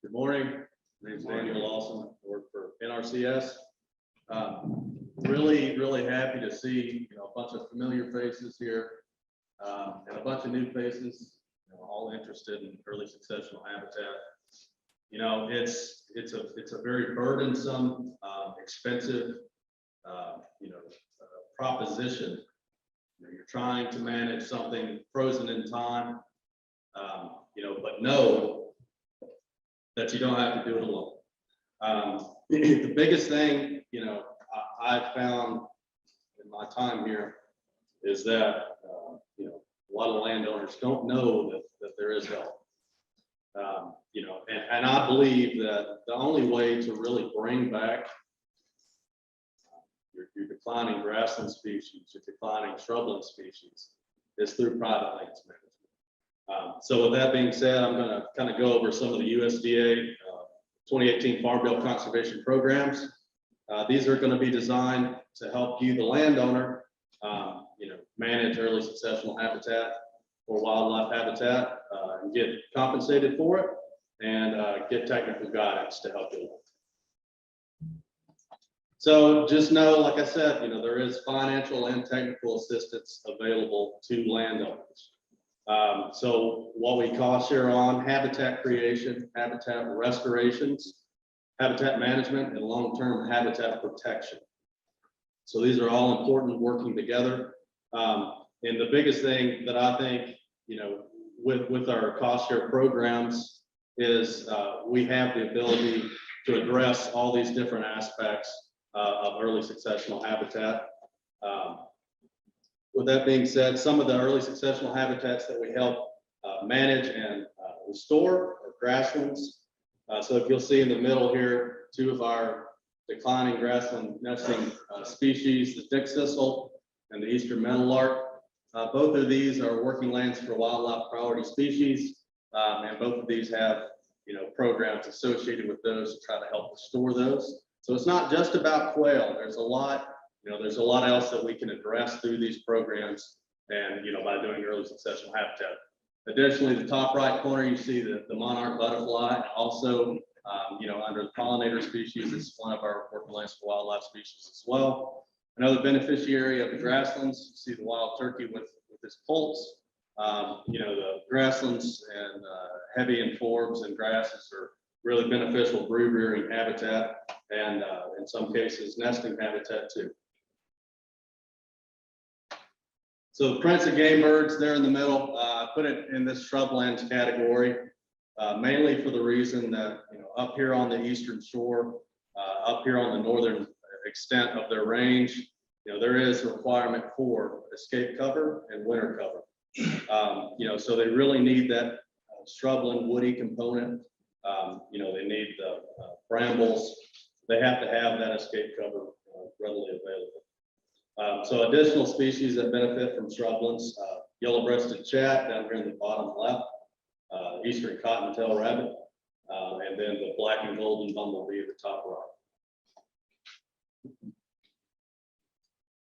Good morning. My name is Daniel Lawson. I work for NRCS. Really happy to see a bunch of familiar faces here and a bunch of new faces, all interested in early successional habitat. It's a very burdensome, expensive, proposition. You're trying to manage something frozen in time, but know that you don't have to do it alone. The biggest thing, I've found in my time here is that, a lot of landowners don't know that there is help. And I believe that the only way to really bring back your declining grassland species, your declining shrubland species, is through private lands management. So with that being said, I'm going to kind of go over some of the USDA 2018 Farm Bill conservation programs. These are going to be designed to help you, the landowner, manage early successional habitat or wildlife habitat and get compensated for it and get technical guidance to help you. So just know, like I said, there is financial and technical assistance available to landowners. So what we cost share on habitat creation, habitat restorations, habitat management, and long-term habitat protection. So these are all important, working together. And the biggest thing that I think, with our cost share programs is we have the ability to address all these different aspects of early successional habitat. With that being said, some of the early successional habitats that we help manage and restore are grasslands. So if you'll see in the middle here, two of our declining grassland nesting species, the dick thistle and the eastern meadowlark. Both of these are working lands for wildlife priority species, and both of these have programs associated with those to try to help restore those. So it's not just about quail. There's a lot, there's a lot else that we can address through these programs and, by doing early successional habitat. Additionally, the top right corner, you see the monarch butterfly. Also, under the pollinator species, it's one of our working lands for wildlife species as well. Another beneficiary of the grasslands, you see the wild turkey with its poults. The grasslands and heavy in forbs and grasses are really beneficial brood rearing habitat and in some cases nesting habitat too. So the prince of game birds there in the middle, I put it in this shrublands category, mainly for the reason that up here on the eastern shore, up here on the northern extent of their range, there is a requirement for escape cover and winter cover. So they really need that shrubland woody component. They need the brambles. They have to have that escape cover readily available. So additional species that benefit from shrublands, yellow-breasted chat down here in the bottom left, eastern cottontail rabbit, and then the black and golden bumblebee at the top right.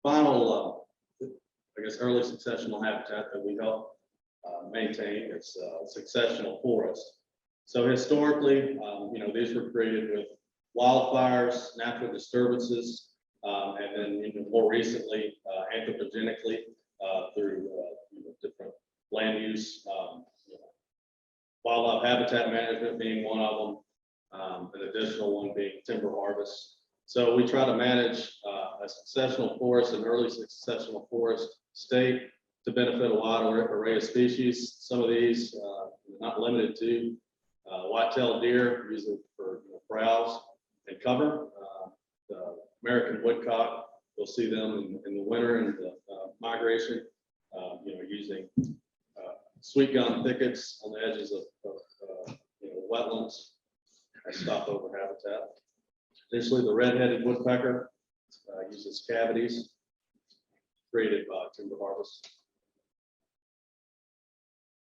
Final, early successional habitat that we help maintain is successional forest. So historically, these were created with wildfires, natural disturbances, and then even more recently, anthropogenically through different land use, wildlife habitat management being one of them, an additional one being timber harvest. So we try to manage a successional forest, an early successional forest state to benefit a wide array of species. Some of these, not limited to white-tailed deer, used for browse and cover. The American woodcock, you'll see them in the winter and the migration, using sweet gum thickets on the edges of wetlands as stopover habitat. Additionally, the red-headed woodpecker uses cavities created by timber harvest.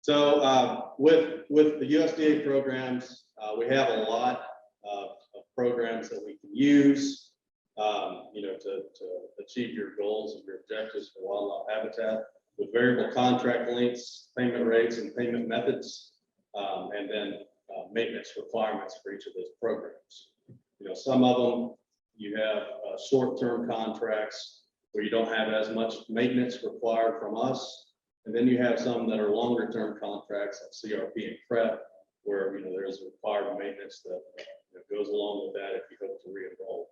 So with the USDA programs, we have a lot of programs that we can use, to achieve your goals and your objectives for wildlife habitat, with variable contract lengths, payment rates, and payment methods, and then maintenance requirements for each of those programs. Some of them you have short-term contracts where you don't have as much maintenance required from us, and then you have some that are longer-term contracts like CRP and PrEP, where there is required maintenance that goes along with that if you hope to re-enroll.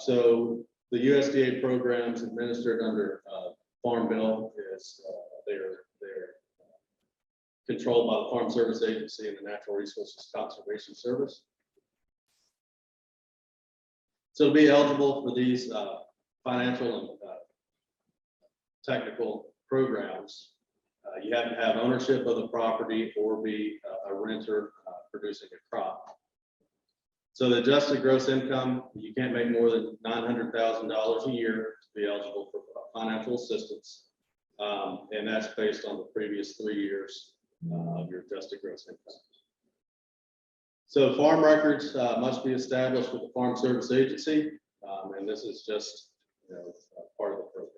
So the USDA programs administered under Farm Bill is they're controlled by the Farm Service Agency and the Natural Resources Conservation Service. So to be eligible for these financial and technical programs, you have to have ownership of the property or be a renter producing a crop. So the adjusted gross income, you can't make more than $900,000 a year to be eligible for financial assistance. And that's based on the previous 3 years of your adjusted gross income. So farm records must be established with the Farm Service Agency. And this is just part of the program.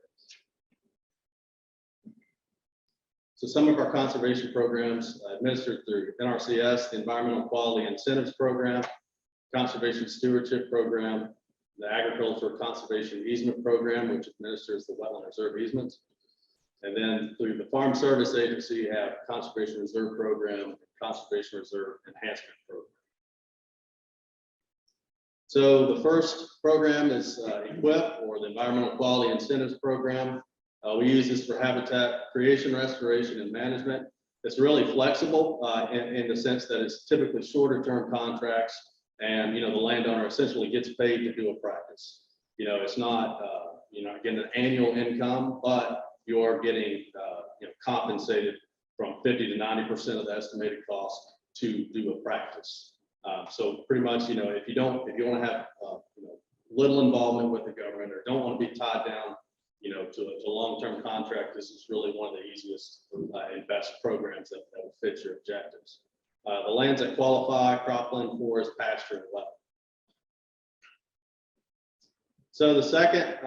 So some of our conservation programs administered through NRCS, the Environmental Quality Incentives Program, Conservation Stewardship Program, the Agricultural Conservation Easement Program, which administers the wetland reserve easements. And then through the Farm Service Agency, you have Conservation Reserve Program, Conservation Reserve Enhancement Program. So the first program is EQUIP, or the Environmental Quality Incentives Program. We use this for habitat creation, restoration, and management. It's really flexible in the sense that it's typically shorter term contracts, and the landowner essentially gets paid to do a practice. It's not again an annual income, but you are getting compensated from 50 to 90% of the estimated cost to do a practice. So pretty much, if you want to have little involvement with the government or don't want to be tied down to a long-term contract, this is really one of the easiest and best programs that will fit your objectives. The lands that qualify: cropland, forest, pasture, and wetland. So the second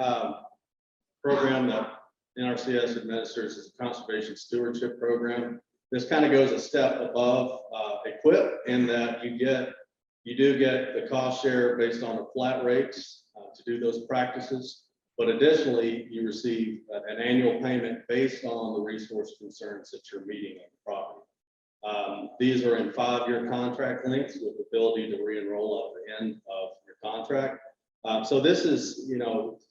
program that NRCS administers is a conservation stewardship program. This kind of goes a step above EQUIP in that you do get the cost share based on the flat rates to do those practices. But additionally, you receive an annual payment based on the resource concerns that you're meeting on the property. These are in 5-year contract lengths with the ability to re-enroll at the end of your contract. So this is,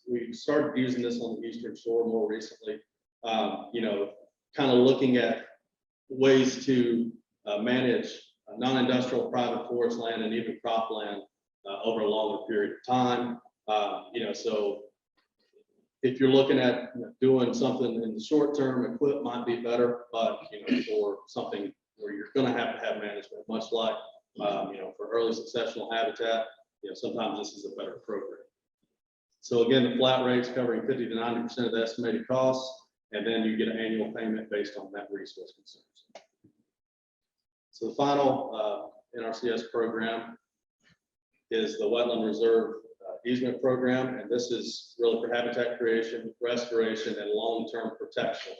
we started using this on the Eastern Shore more recently, kind of looking at ways to manage non-industrial private forest land and even cropland over a longer period of time. So if you're looking at doing something in the short term, EQUIP might be better, but for something where you're going to have management, much like for early successional habitat, sometimes this is a better program. So again, the flat rates covering 50 to 90% of the estimated costs, and then you get an annual payment based on net resource concerns. So the final NRCS program is the Wetland Reserve Easement Program, and this is really for habitat creation, restoration, and long-term protection.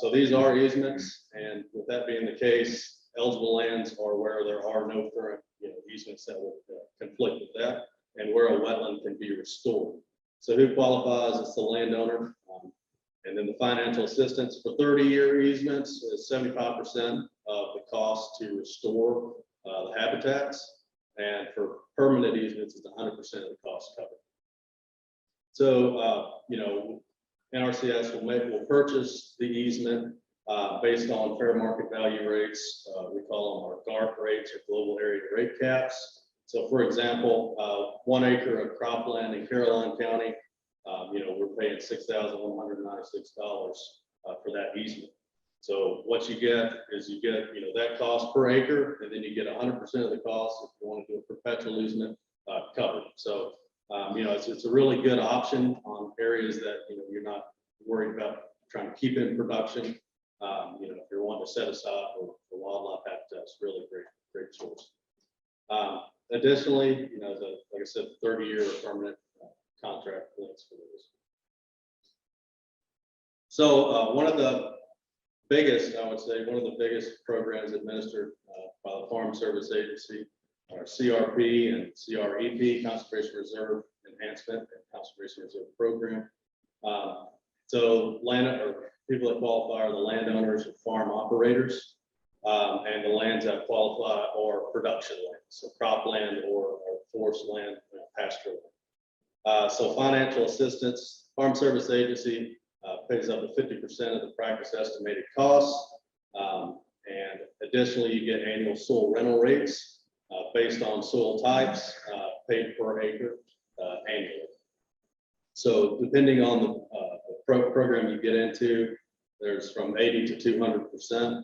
So these are easements, and with that being the case, eligible lands are where there are no current easements that would conflict with that, and where a wetland can be restored. So who qualifies? It's the landowner. And then the financial assistance for 30-year easements is 75% of the cost to restore the habitats. And for permanent easements, it's 100% of the cost covered. So, NRCS will purchase the easement based on fair market value rates. We call them our GARP rates, or global area rate caps. So for example, 1 acre of cropland in Caroline County, we're paying $6,196 for that easement. So what you get is that cost per acre, and then you get 100% of the cost if you want to do a perpetual easement covered. So it's a really good option on areas that you're not worried about trying to keep in production. If you're wanting to set aside for wildlife habitat, it's really great choice. Additionally, like I said, 30-year permanent contract lengths for those. So one of the biggest, I would say, one of the biggest programs administered by the Farm Service Agency are CRP and CREP, Conservation Reserve Enhancement and Conservation Reserve Program. So people that qualify are the landowners or farm operators, and the lands that qualify are production land, so cropland or forest land, pasture land. So financial assistance, Farm Service Agency pays up to 50% of the practice estimated costs. And additionally, you get annual soil rental rates based on soil types, paid per acre annually. So depending on the program you get into, there's from 80 to 200%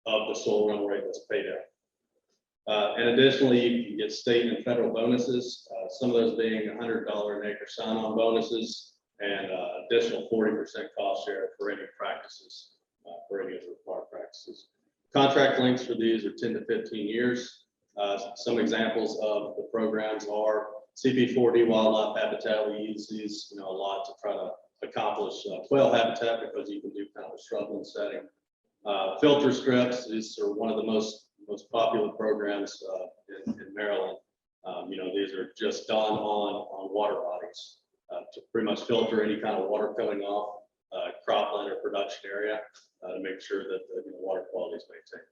of the soil rental rate that's paid out. And additionally, you can get state and federal bonuses, some of those being $100 an acre sign-on bonuses and additional 40% cost share for any practices, for any of the required practices. Contract lengths for these are 10 to 15 years. Some examples of the programs are CP4D wildlife habitat. We use these, a lot to try to accomplish quail habitat because you can do kind of a shrubland setting. Filter strips, these are one of the most popular programs in Maryland. These are just done on water bodies to pretty much filter any kind of water coming off cropland or production area to make sure that the water quality is maintained.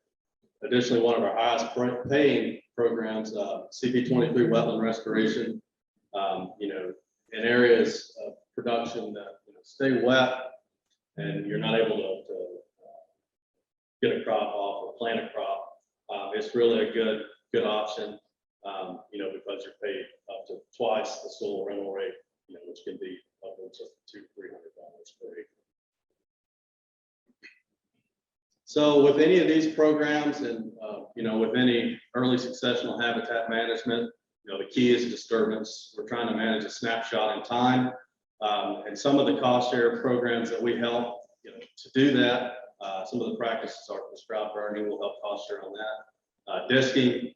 Additionally, one of our highest paying programs, CP23 wetland restoration, in areas of production that stay wet and you're not able to get a crop off or plant a crop, it's really a good option, because you're paid up to twice the soil rental rate, which can be upwards of $200-300 per acre. So with any of these programs and, with any early successional habitat management, the key is disturbance. We're trying to manage a snapshot in time. And some of the cost share programs that we help, to do that, some of the practices are prescribed burning will help cost share on that. Disking,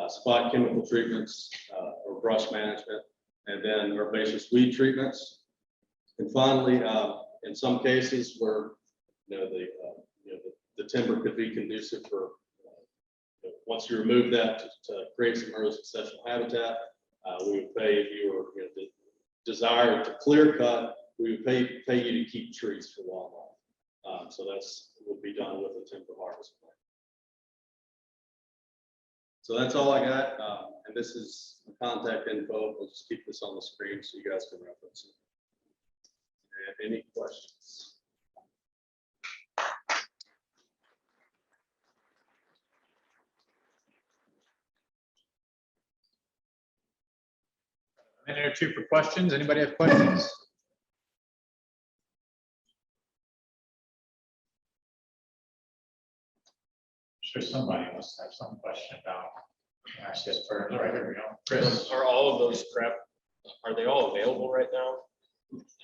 spot chemical treatments, or brush management, and then herbaceous weed treatments. And finally, in some cases where, the timber could be conducive for, once you remove that to create some early successional habitat, we would pay if you were desire to clear cut, we would pay you to keep trees for wildlife. So that's would be done with a timber harvest plan. So that's all I got. And this is the contact info. We'll just keep this on the screen so you guys can reference it. And any questions? A minute or two for questions. Anybody have questions? Sure, somebody must have some question about. Actually, that's for right here we go. Chris, Are all of those prep, are they all available right now?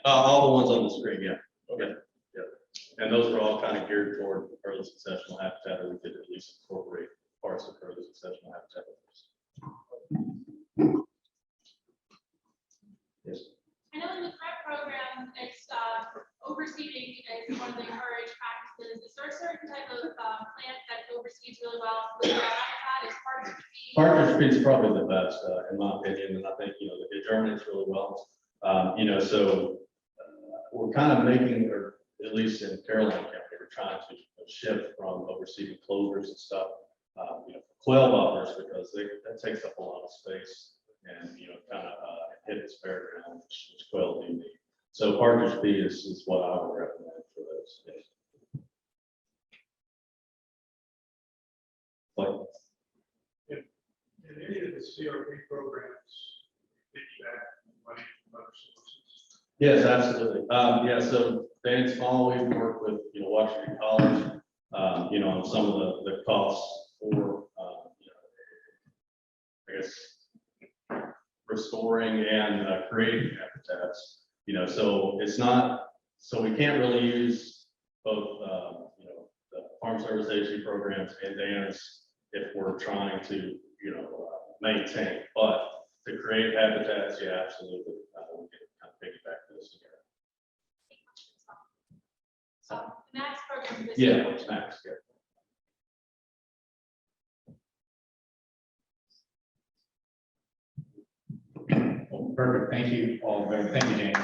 All the ones on the screen, yeah. Okay. Yeah. And those are all kind of geared toward early successional habitat, or we could at least incorporate parts of early successional habitat. Yes. I know in the prep program, it's overseeding is one of the encouraged practices. Is there a certain type of plant that overseeds really well with habitat? Is partridge pea? Partridge pea is probably the best, in my opinion, and I think it germinates really well. So we're kind of making, or at least in Caroline County, we're trying to shift from overseeding clovers and stuff, quail buffers, because that takes up a lot of space and kind of hit its fair ground, which quail do need. So partridge pea is what I would recommend for those. Yes. Like, In any of the CRP programs, piggyback money from other sources? yes, absolutely. Yeah, so Dan's Small, we work with Washington College, on some of the costs for I guess restoring and creating habitats. So it's not, so we can't really use both the Farm Service Agency programs and Dan's if we're trying to maintain, but to create habitats, yeah, absolutely. We can kind of piggyback this together. The max program this Yeah, year. it's max, yeah. Well, perfect, thank you all, thank you, Jane.